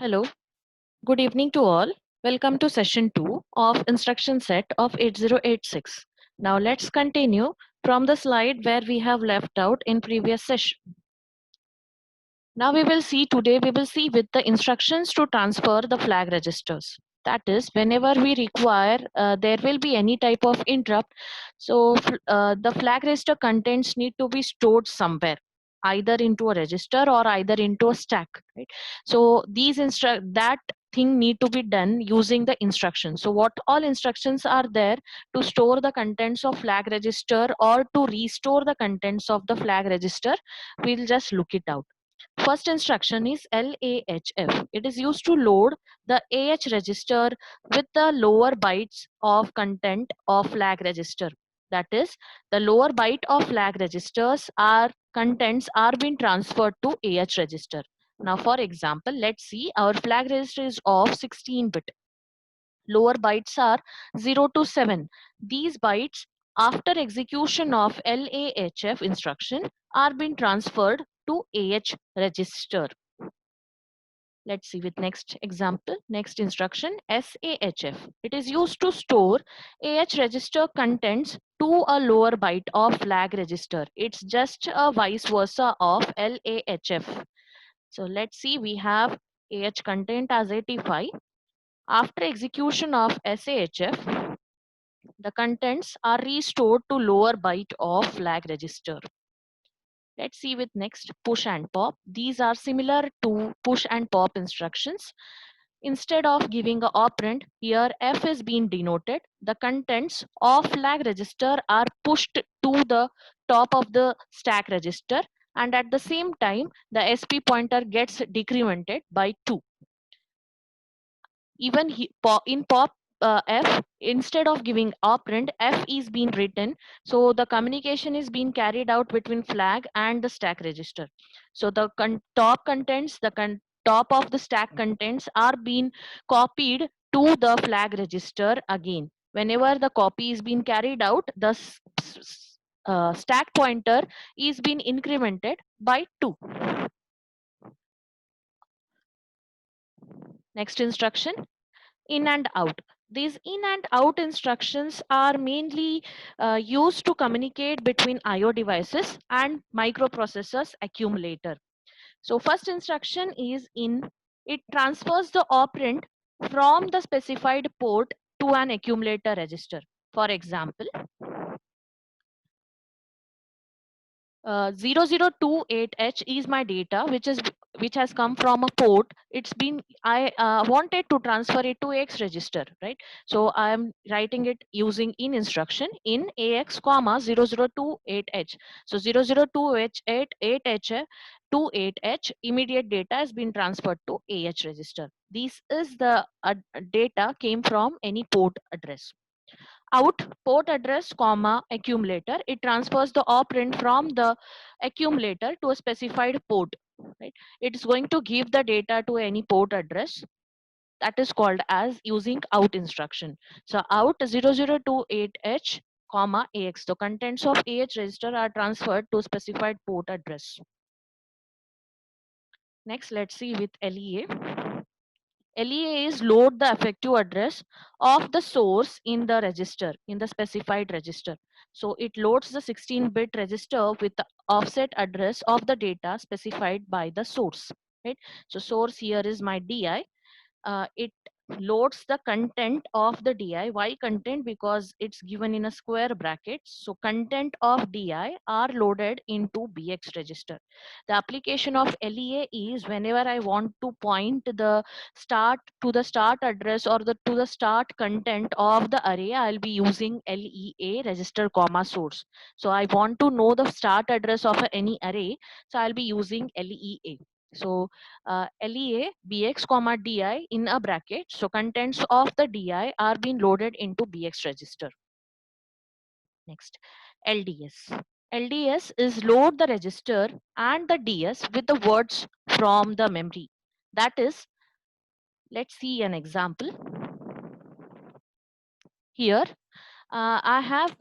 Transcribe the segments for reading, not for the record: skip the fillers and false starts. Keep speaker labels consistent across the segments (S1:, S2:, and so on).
S1: Hello, good evening to all. Welcome to session 2 of instruction set of 8086. Now let's continue from the slide where we have left out in previous session. Now we will see with the instructions to transfer the flag registers. That is, whenever we require, there will be any type of interrupt. So the flag register contents need to be stored somewhere, either into a register or either into a stack. Right. So that thing need to be done using the instructions. So what all instructions are there to store the contents of flag register or to restore the contents of the flag register? We'll just look it out. First instruction is LAHF. It is used to load the AH register with the lower bytes of content of flag register. That is, the lower byte of flag registers are contents are being transferred to AH register. Now, for example, let's see our flag register is of 16-bit. Lower bytes are 0 to 7. These bytes, after execution of LAHF instruction, are being transferred to AH register. Let's see with next example, next instruction, SAHF. It is used to store AH register contents to a lower byte of flag register. It's just a vice versa of LAHF. So let's see, we have AH content as 85. After execution of SAHF, the contents are restored to lower byte of flag register. Let's see with next, push and pop. These are similar to push and pop instructions. Instead of giving a operand, here F is being denoted. The contents of flag register are pushed to the top of the stack register, and at the same time the SP pointer gets decremented by 2. Even in pop F, instead of giving operand, F is being written, so the communication is being carried out between flag and the stack register. So the top contents, top of the stack contents are being copied to the flag register again. Whenever the copy is being carried out, the stack pointer is being incremented by 2. Next instruction, in and out. These in and out instructions are mainly used to communicate between IO devices and microprocessors accumulator. So first instruction is in. It transfers the operand from the specified port to an accumulator register. For example, 0028H is my data, which has come from a port. It's been, I wanted to transfer it to AX register, right? So I am writing it using in instruction in AX comma 0028H. So 0028H to 8H immediate data has been transferred to AH register. This is the data came from any port address. Out port address comma accumulator, it transfers the operand from the accumulator to a specified port, right? It is going to give the data to any port address. That is called as using out instruction. So out 0028H comma AX, the contents of AH register are transferred to specified port address. Next, let's see with LEA. LEA is load the effective address of the source in the register, in the specified register. So it loads the 16-bit register with the offset address of the data specified by the source. Right? So source here is my DI. It loads the content of the DI. Why content? Because it's given in a square bracket. So content of DI are loaded into BX register. The application of LEA is whenever I want to point the start to the start address or to the start content of the array, I'll be using LEA register comma source. So I want to know the start address of any array, so I'll be using LEA. So LEA BX comma DI in a bracket. So contents of the DI are being loaded into BX register. Next, LDS. LDS is load the register and the DS with the words from the memory. That is, let's see an example. Here, I have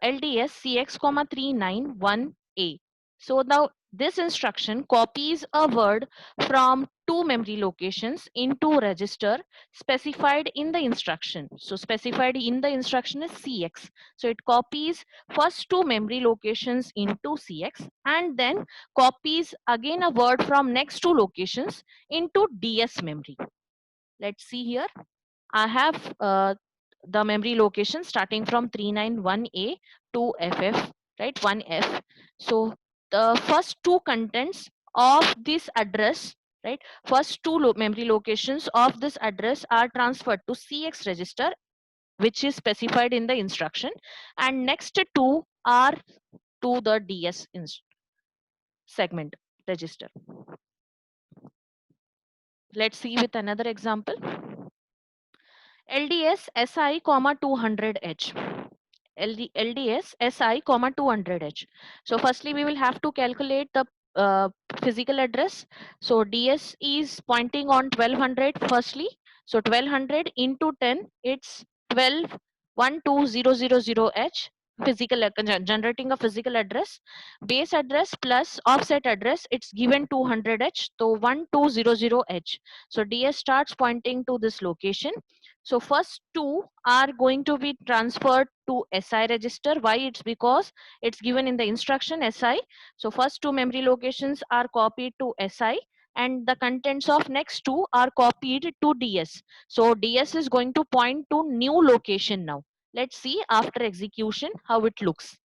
S1: LDS CX, 391A. So now This instruction copies a word from two memory locations into register specified in the instruction. So specified in the instruction is CX. So it copies first two memory locations into CX and then copies again a word from next two locations into DS memory. Let's see here. I have the memory location starting from 391A to FF, right? 1F. So the first two contents of this address, right? First two memory locations of this address are transferred to CX register, which is specified in the instruction, and next two are to the DS segment register. Let's see with another example. LDS SI, 200H. LDS SI, 200H. So firstly, we will have to calculate the physical address. So DS is pointing on 1200 firstly. So 1200 into 10, it's 12,12000H. Physical generating a physical address. Base address plus offset address, it's given 200H. So 1200H. So DS starts pointing to this location. So first two are going to be transferred to SI register. Why? It's because it's given in the instruction SI. So first two memory locations are copied to SI and the contents of next two are copied to DS. So DS is going to point to new location now. Let's see after execution how it looks.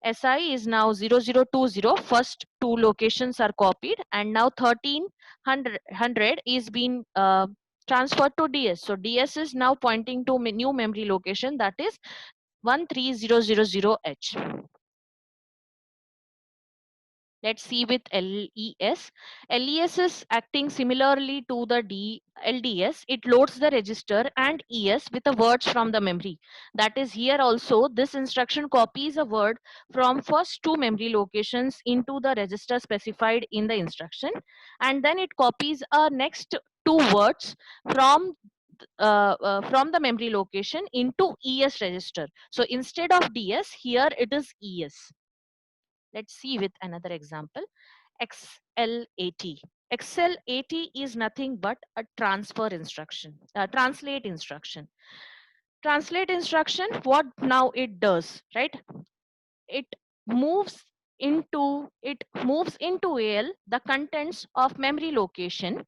S1: SI is now 0020. First two locations are copied and now 1300 is being transferred to DS. So DS is now pointing to new memory location, that is 13000H. Let's see with LES. LES is acting similarly to the LDS. It loads the register and ES with the words from the memory. That is here also this instruction copies a word from first two memory locations into the register specified in the instruction, and then it copies a next two words from the memory location into ES register. So instead of DS, here it is ES. Let's see with another example. XL80. XL80 is nothing but a transfer instruction, translate instruction. Translate instruction, what now it does, right? It moves into AL the contents of memory location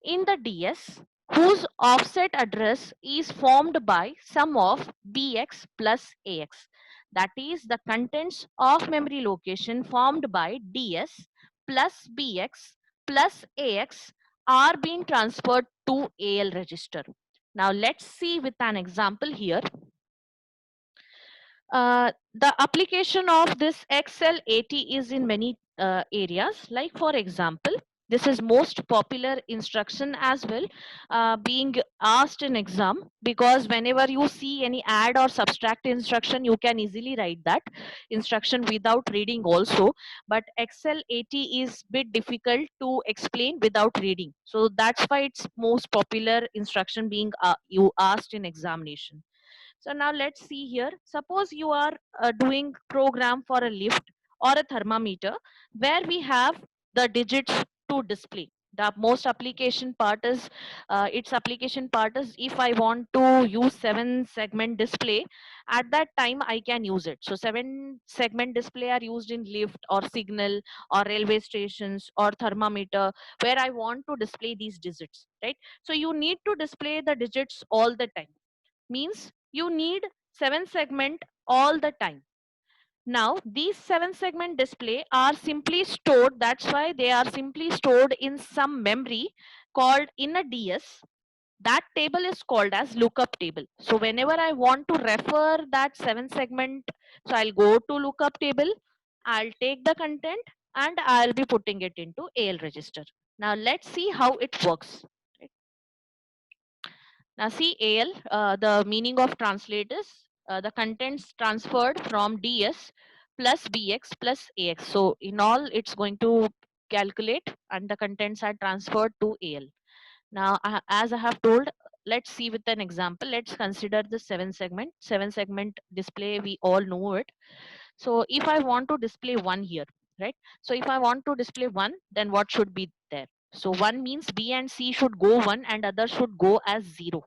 S1: in the DS whose offset address is formed by sum of BX plus AX. That is the contents of memory location formed by DS plus BX plus AX are being transferred to AL register. Now let's see with an example here. The application of this XL80 is in many areas. Like for example, this is most popular instruction as well, being asked in exam, because whenever you see any add or subtract instruction, you can easily write that instruction without reading also. But XL80 is bit difficult to explain without reading. So that's why it's most popular instruction being you asked in examination. So now let's see here. Suppose you are doing program for a lift or a thermometer where we have the digits to display. The most application part is its application part is if I want to use 7 segment display, at that time I can use it. So 7 segment display are used in lift or signal or railway stations or thermometer where I want to display these digits, right? So you need to display the digits all the time, means you need 7 segment all the time. Now these 7 segment display are simply stored, that's why they are simply stored in some memory called in a DS. That table is called as lookup table. So whenever I want to refer that 7 segment, so I'll go to lookup table, I'll take the content and I'll be putting it into AL register. Now let's see how it works. Now see AL, the meaning of translate is the contents transferred from DS plus BX plus AX. So in all, it's going to calculate and the contents are transferred to AL. Now, as I have told, let's see with an example. Let's consider the 7 segment. 7 segment display, we all know it. So if I want to display one here, right? So if I want to display 1, then what should be there? So 1 means B and C should go 1 and other should go as 0.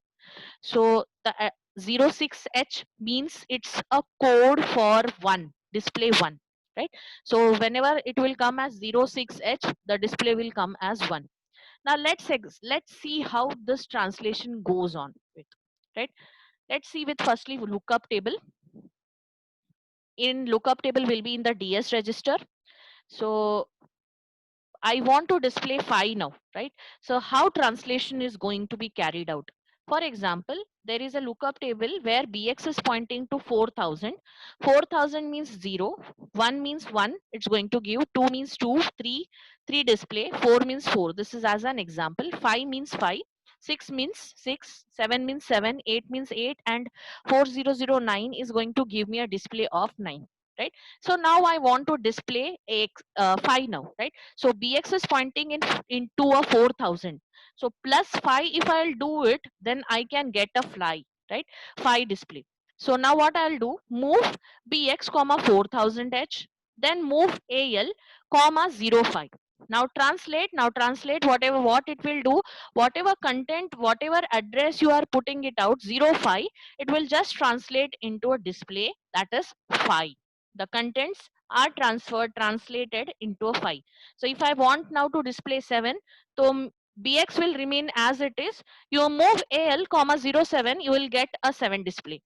S1: So the 06H means it's a code for 1, display 1, right? So whenever it will come as 06H, the display will come as 1. Now let's see how this translation goes on with, right? Let's see with firstly lookup table. In lookup table will be in the DS register. So I want to display 5 now, right? So how translation is going to be carried out? For example, there is a lookup table where Bx is pointing to 4000. 4000 means 0, 1 means 1, it's going to give, 2 means 2, 3 display, 4 means 4. This is as an example. 5 means 5, 6 means 6, 7 means 7, 8 means 8, and 4009 is going to give me a display of 9, right? So now I want to display a 5 now, right? So Bx is pointing into a 4000. So plus 5, if I'll do it, then I can get a fly, right? 5 display. So now what I'll do, move Bx comma 4000H, then move Al comma 05. Now translate whatever what it will do, whatever content, whatever address you are putting it out, 05, it will just translate into a display that is 5. The contents are translated into a 5. So if I want now to display 7, so Bx will remain as it is. You move Al comma 07, you will get a 7 display.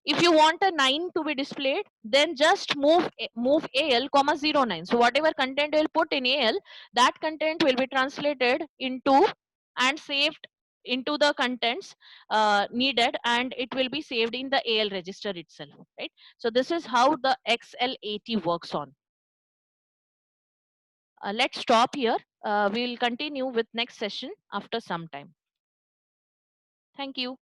S1: If you want a 9 to be displayed, then just move Al comma 09. So whatever content you will put in Al, that content will be translated into and saved into the contents needed, and it will be saved in the Al register itself, right? So this is how the XL80 works on. Let's stop here. We'll continue with next session after some time. Thank you.